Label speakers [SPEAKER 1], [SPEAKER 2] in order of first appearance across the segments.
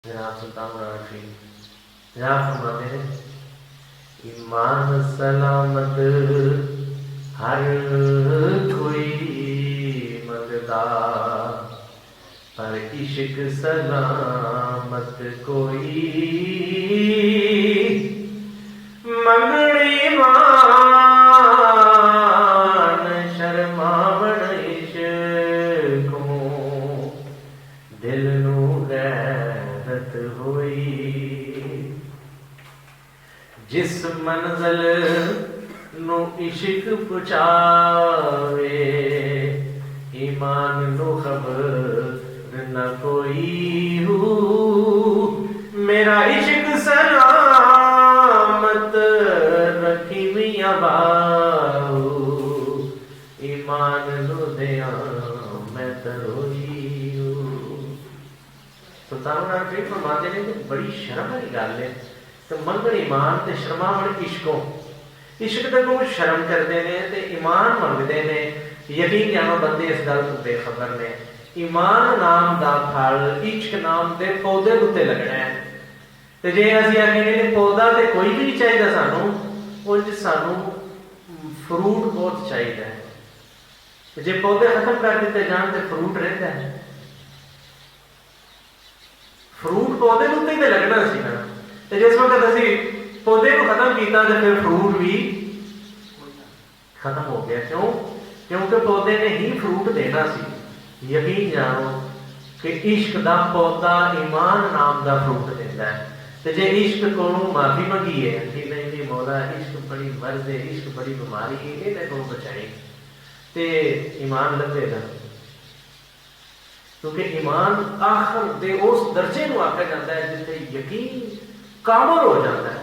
[SPEAKER 1] जनाब सुल्तान राठी जनाब फरमाते हैं, ईमान सलामत हर कोई मंगदा, पर इश्क सलामत कोई मंगनी मान शर्मावण इश्कों दिल नू गैरत होई। जिस मंजिल नू इश्क पहुँचावे ईमान नू खबर न कोई हो। मेरा इश्क सलामत रखी मियां बाऊ ईमान नू दिया मैं तरोई हो। सुल्तान राठी फरमाते ने कि बड़ी शर्म वाली गल है तो मंगण ईमान ते शर्मावण इश्कों। इश्क ते को शर्म करते हैं ते ईमान मंगते हैं। यकीन जानो बंदे इस गल तो बेखबर ने। ईमान नाम दा फल इश्क नाम दे पौधे उत्ते लगना है। ते जे असीं आखिए पौधा ते कोई भी नहीं चाहिए सानू, उंज सानू फ्रूट बहुत चाहिए। जे पौधे खत्म कर दिते जान ते फ्रूट रहिंदा है। फ्रूट पौधे उत्ते ही लगना सी ना। ते जिस वक्त असीं पौधे को खत्म किया तो फिर फ्रूट भी खत्म हो गया। क्यों? क्योंकि पौधे ने ही फ्रूट देना सी। यकीन जानो कि इश्क दा पौधा ईमान नाम दा फ्रूट देता है। तो जे इश्क को माफी मंगीए कि नहीं नहीं मौला इश्क बड़ी मर्ज है, इश्क बड़ी बीमारी है, ये को बचाई तो ईमान लगेगा। क्योंकि ईमान आखिर दे उस दर्जे को आख्या जाता है जिथे यकीन कामल हो जाता है।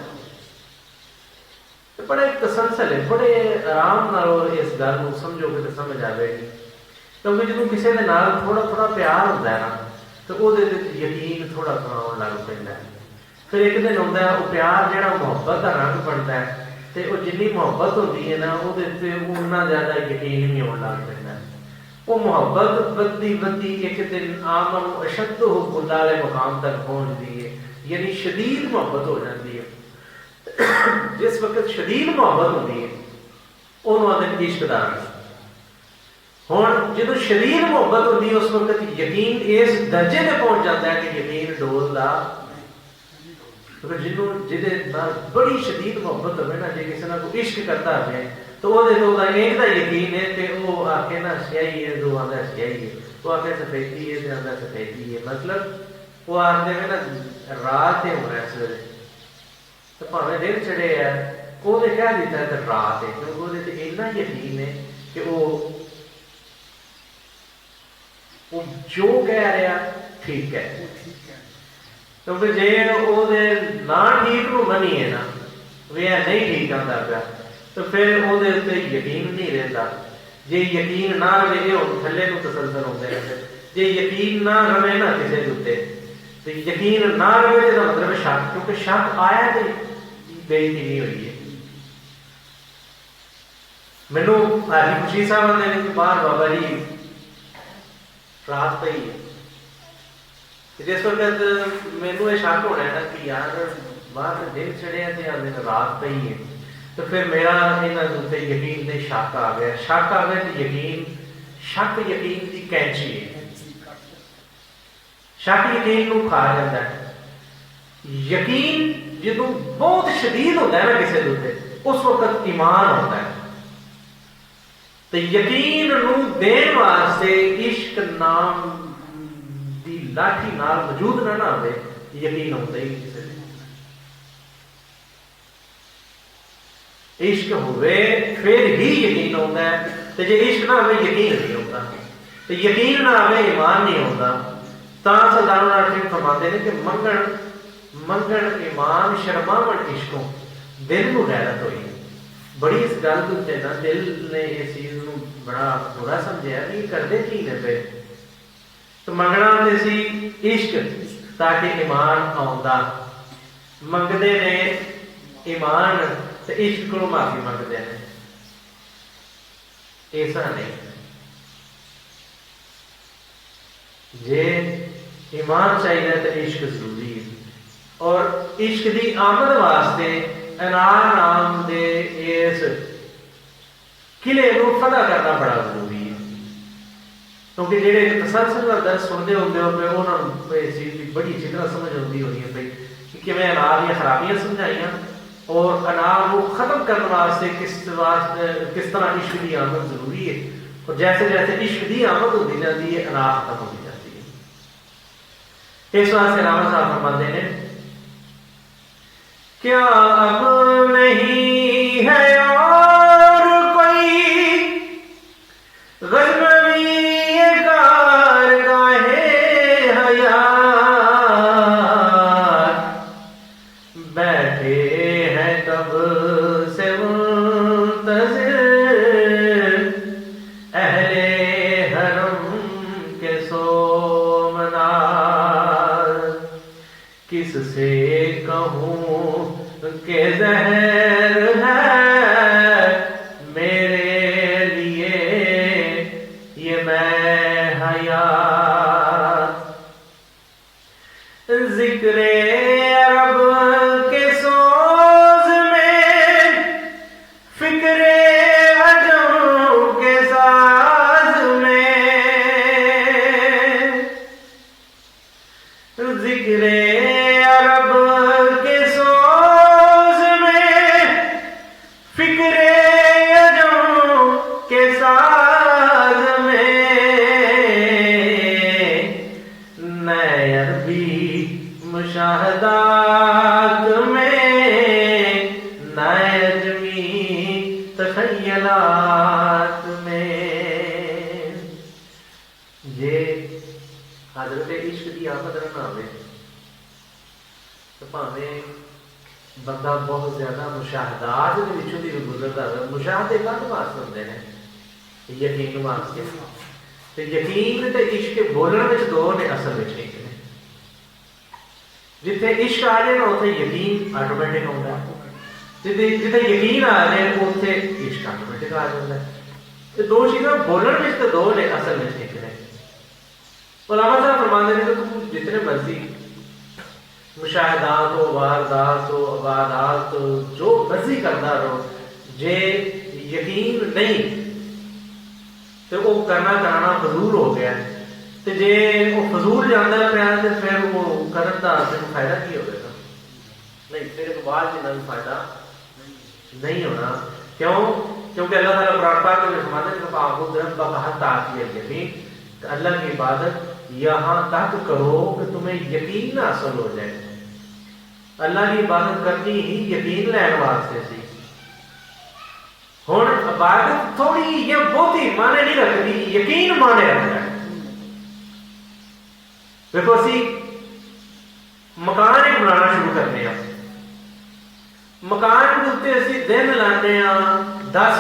[SPEAKER 1] तो बड़े तसलसल है, बड़े आराम नाल इस गल को समझोगे तो समझ आएगी। क्योंकि जो किसी के नाल थोड़ा थोड़ा प्यार होता है ना तो वो यकीन थोड़ा थोड़ा आने लग पैंदा है। फिर एक दिन आता है वो प्यार जो मुहब्बत का रंग बनता है तो वो जिनी मुहब्बत होती है ना वो उन्ना ज़्यादा यकीन भी आने लग पैंदा है। वो मुहब्बत बदती बदती एक दिन आमन अशद हुब्बुल्लाह वाले मुकाम तक पहुँचती है, यानी शदीद मुहब्बत हो जाती है। जिस वक्त शदीद मुहब्बत होती है उन्होंने आदमी इश्क दा रंग। हुण जो शदीद मुहब्बत होती है उस वक्त यकीन इस दर्जे में पहुंच जाता है कि यकीन डोलदा। जिन्हों जिदे नाल बड़ी शदीद मुहब्बत हो ना, जे किसी को इश्क करता है तो वो एक दा यकीन है कि वो आके ना स्याही है, जो आंदा स्याही है, वो आके सफेदी है तो आंदा सफेदी है। मतलब वो आते हैं ना रात है होना सवेरे तो भावें दिन चढ़े है उन्हें कह दिता है तो रात है, क्योंकि वो इन्ना यकीन है कि वो जो कह रहा ठीक है। क्योंकि जे वो ना ठीक को मनीए ना वे नहीं ठीक आता पाया तो फिर वो यकीन नहीं रहता। जे यकीन ना रहे थले को तसलसल होते रहते। जे यकीन ना रहे ना किसी उत्ते तो यकीन ना रहे तो मतलब शक, क्योंकि शक आया तो बेइज्जती नहीं हुई है। मैनू हाजी खुशी साहब आते हैं कि बाहर बाबा जी रात पई है। जिस वक्त मैनू ये शक होना है ना कि यार बाहर दिन चढ़िया तो आते रात पई है तो फिर मेरा इन्होंने उत्ते यकीन ने शक आ गया। शक आ गया तो यकीन शक यकीन की कैंची है। शक यकीन को खा जाता है। यकीन जो बहुत शदीद होता है ना किसी के उस वक्त ईमान होता है। तो यकीन नूं देण वास्ते इश्क नाम दी लाठी नाल मौजूद ना होवे यकीन होता ही किसी ने। इश्क होवे फिर ही यकीन होता है। तो जे इश्क ना होवे यकीन नहीं होता। तो यकीन ना होवे ईमान नहीं होता। सरदार राठी फरमाते हैं कि मंगण मंगण ईमान शर्मावण इश्कों दिल को गैरत हुई। बड़ी इस गल के ना दिल ने इस चीज को बड़ा बुरा समझा कि करते की ने पे। तो मंगना ते सी इश्क ताकि ईमान आउंदा। मंगते ने ईमान तो इश्क को माफी मंगते हैं। ऐसा नहीं जे ईमान चाहिए तो इश्क जरूरी है। और इश्क की आमद वास्ते अनार नाम दे इस किले को फतह करना बड़ा जरूरी है, क्योंकि जेडे तसलसल का दर्द सुनते होंगे हो पे उन्होंने इस चीज़ की बड़ी अच्छी तरह समझ आती होनी है भाई कि किमें अनार दी खराबियां समझाइयां और अनार को ख़त्म करने वास्ते किस तरह इश्क की आमद जरूरी है, और जैसे जैसे इश्क की आमद होती जाती है अनार खत्म होती जाती है। इस वास्ते रामा साहब फरमाते हैं, क्या अब नहीं है और कोई गज़नवी ये कारगाहे हयात, बैठे हैं तब से मुंतज़िर अहले हरम के सोमनार, किससे कहूँ के ज़हर है मेरे लिए ये मैं हयात, ज़िक्रे अरब के सोज़ में फ़िक्रे अजम के साज़ में, ज़िक्रे मुशाहदात में नजमी तखयलात में, जे हजरत इश्क की आमद ना आवे तो भावें बंदा बहुत ज्यादा मुशाहदात दे विचों दी गुजरदा है। मुशाहदे काहदे वास्ते होंदे ने? यकीन वास्ते, ते यकीन ते इश्क बोलण विच दो ने, असल विच एक ने। जिथे इश्क आ जाए ना उत्थे यकीन ऑटोमैटिक आता है, जिथे यकीन आ जाए उत्थे इश्क ऑटोमैटिक आ जाता है। तो दो चीज़ां बोलण विच ते दो ने, असल विच एक ने। उलमा साहब फरमाते हैं कि तुम जितने मर्जी मुशाहदात हो, वारदात हो, अबादात हो, जो मर्जी करता रहो, जे यकीन नहीं तो वो करना कराना फजूल हो गया, तो जे वो फजूल जाता पाया तो फिर वो करन का तेन फायदा की होगा? नहीं, तेरे बाद जितना भी फायदा नहीं होना। क्यों? क्योंकि अल्लाह ताला कुरान पाक में फरमाते हैं कि अल्लाह की इबादत यहाँ तक करो कि तुम्हें यकीन हासिल हो जाए। अल्लाह की इबादत करनी ही यकीन लैन वास्ते सी। हुण इबादत थोड़ी या बहुती माने नहीं रखती, यकीन माने रखता है। देखो असी मकान एक बनाना शुरू करते हैं, मकान के उत्ते असी दिन लाने 10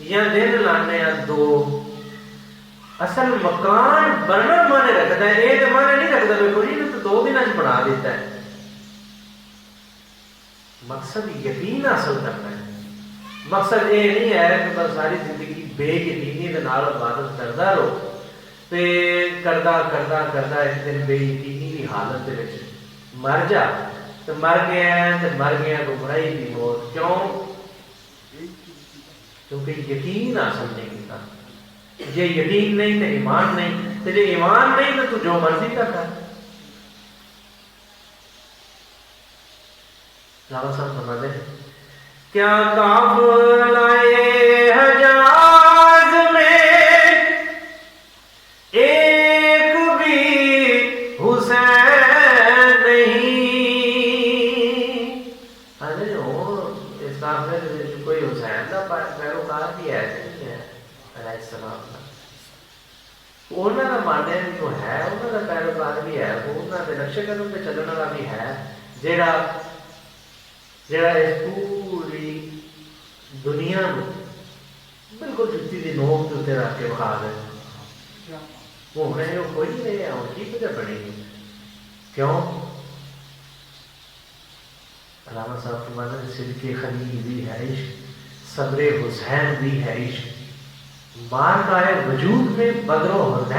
[SPEAKER 1] या दिन लाने 2। असल मकान बनना माने रखता है, ये तो माने नहीं रखता देखो जी तो 2 दिन बना देता है। मकसद यकीन हासिल करना है। मकसद ये नहीं है कि बस सारी जिंदगी बेयकीनी के नाल इबादत करता रहो, ते करदा करदा करदा एक दिन बेयकीनी की हालत दे विच मर जा, तो मर गया गुमराही की मौत। क्यों? क्योंकि यकीन हासिल नहीं किया। जे यकीन नहीं तो ईमान नहीं, तो जे ईमान नहीं तो तू जो मर्जी का कर। लाला साहब फरमाते हैं, क्या काफिलाए हजाज में एक भी हुसैन नहीं। अरे हो इस काफिले में कोई हुसैन का पैरोकार भी है नहीं है? अलैहिस्सलाम उन्होंने माने भी तो है, उन्होंने पैरोकार भी है, उन्होंने नक्शे कदम पे चलने वाला भी है, जेड़ा जेड़ा इस पूरी दुनिया को बिल्कुल जुत्ती की नोक के उत्ते रख के विखा दे। घूमने जो कोई नहीं रहे और की वजह बनेगी? क्यों? अल्लामा साहब फरमाते हैं, सिद्क़े खलील भी है इश्क, सब्रे हुसैन भी है इश्क, मार का है वजूद में बदरो हुसैन